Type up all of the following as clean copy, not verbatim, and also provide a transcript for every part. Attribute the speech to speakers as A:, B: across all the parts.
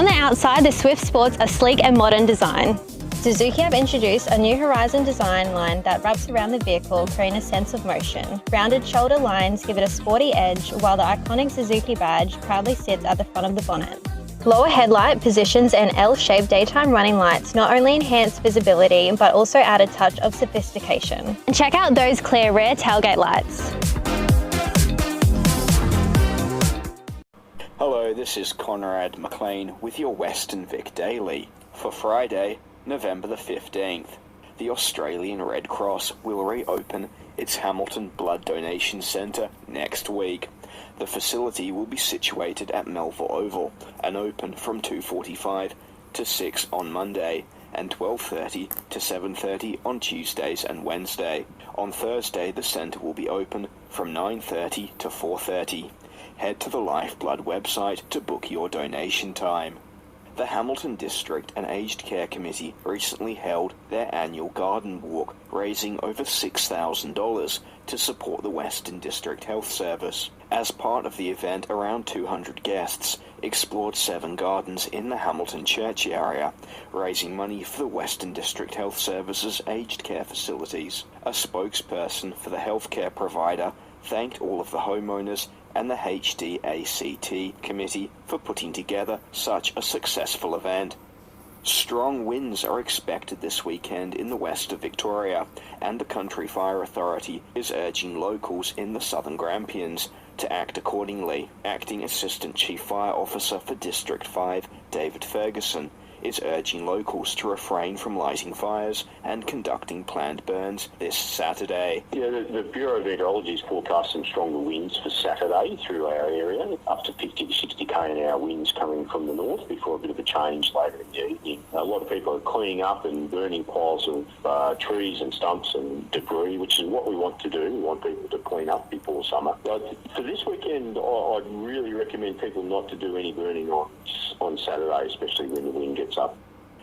A: On the outside, the Swift sports a sleek and modern design. Suzuki have introduced a new Horizon design line that wraps around the vehicle, creating a sense of motion. Rounded shoulder lines give it a sporty edge, while the iconic Suzuki badge proudly sits at the front of the bonnet. Lower headlight positions and L-shaped daytime running lights not only enhance visibility, but also add a touch of sophistication. And check out those clear rear tailgate lights.
B: Hello, this is Conrad McLean with your Western Vic Daily for Friday, November the 15th. The Australian Red Cross will reopen its Hamilton Blood Donation Centre next week. The facility will be situated at Melville Oval and open from 2:45 to 6 on Monday and 12:30 to 7:30 on Tuesdays and Wednesday. On Thursday, the centre will be open from 9:30 to 4:30. Head to the Lifeblood website to book your donation time. The Hamilton District and Aged Care Committee recently held their annual garden walk, raising over $6,000 to support the Western District Health Service. As part of the event, around 200 guests explored 7 gardens in the Hamilton Church area, raising money for the Western District Health Service's aged care facilities. A spokesperson for the healthcare provider thanked all of the homeowners and the HDACT committee for putting together such a successful event. Strong winds are expected this weekend in the west of Victoria, and the Country Fire Authority is urging locals in the southern Grampians to act accordingly. Acting Assistant Chief Fire Officer for District 5, David Ferguson, is urging locals to refrain from lighting fires and conducting planned burns this Saturday.
C: Yeah, the Bureau of Meteorology is forecasting stronger winds for Saturday through our area, up to 50 to 60 km/h winds coming from the north before a bit of a change later in the evening. A lot of people are cleaning up and burning piles of trees and stumps and debris, which is what we want to do. We want people to clean up before summer. But for this weekend, I'd really recommend people not to do any burning on Saturday, especially when the wind gets up.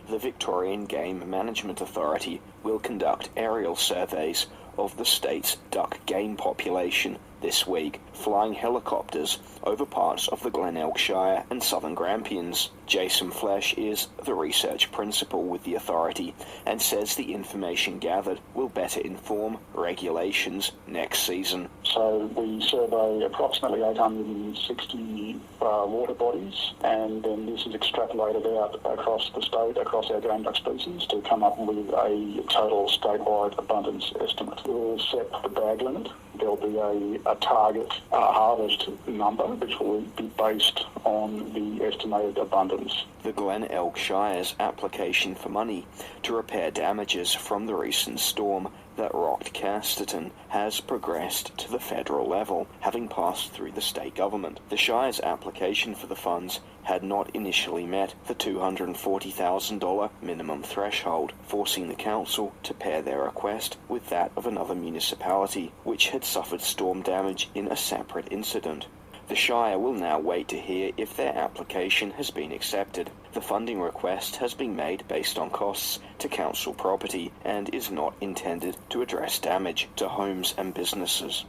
B: The Victorian Game Management Authority will conduct aerial surveys of the state's duck game population this week, flying helicopters over parts of the Glenelg Shire and Southern Grampians. Jason Flesh is the research principal with the authority and says the information gathered will better inform regulations next season.
D: So we survey approximately 860 water bodies, and then this is extrapolated out across the state, across our game duck species, to come up with a total statewide abundance estimate. We'll set the bag limit. There'll be a target harvest number, which will be based on the estimated abundance.
B: The Glenelg Shire's application for money to repair damages from the recent storm that rocked Casterton has progressed to the federal level, having passed through the state government. The Shire's application for the funds had not initially met the $240,000 minimum threshold, forcing the council to pair their request with that of another municipality, which had suffered storm damage in a separate incident. The Shire will now wait to hear if their application has been accepted. The funding request has been made based on costs to council property and is not intended to address damage to homes and businesses.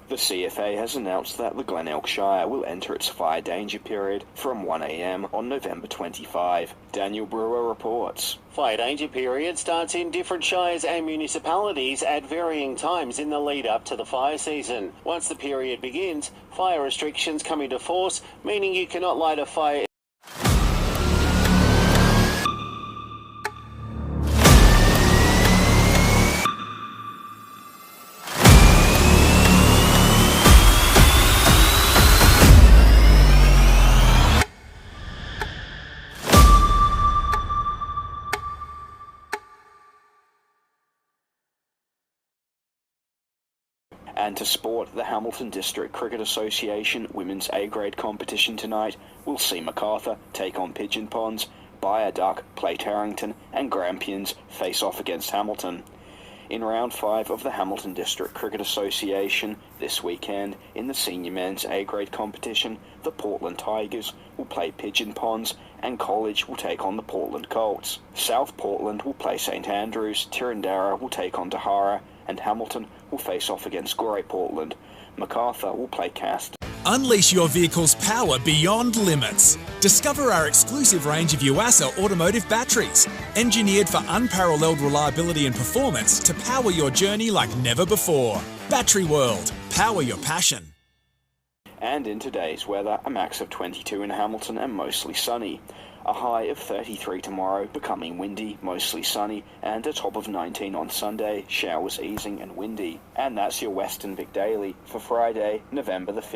B: The CFA has announced that the Glenelg Shire will enter its fire danger period from 1 a.m. on November 25. Daniel Brewer reports.
E: Fire danger period starts in different shires and municipalities at varying times in the lead up to the fire season. Once the period begins, fire restrictions come into force, meaning you cannot light a fire
B: And to sport, the Hamilton District Cricket Association Women's A-grade competition tonight will see MacArthur take on Pigeon Ponds, Viaduct play Tarrington, and Grampians face off against Hamilton. In round 5 of the Hamilton District Cricket Association this weekend, in the senior men's A-grade competition, the Portland Tigers will play Pigeon Ponds and College will take on the Portland Colts. South Portland will play St Andrews, Tirrandara will take on Tahara, and Hamilton will face off against Gorey Portland. MacArthur will play Cast.
F: Unleash your vehicle's power beyond limits. Discover our exclusive range of Yuasa automotive batteries, engineered for unparalleled reliability and performance to power your journey like never before. Battery World. Power your passion.
B: And in today's weather, a max of 22 in Hamilton and mostly sunny. A high of 33 tomorrow, becoming windy, mostly sunny, and a top of 19 on Sunday, showers easing and windy. And that's your Western Vic Daily for Friday, November the 5th.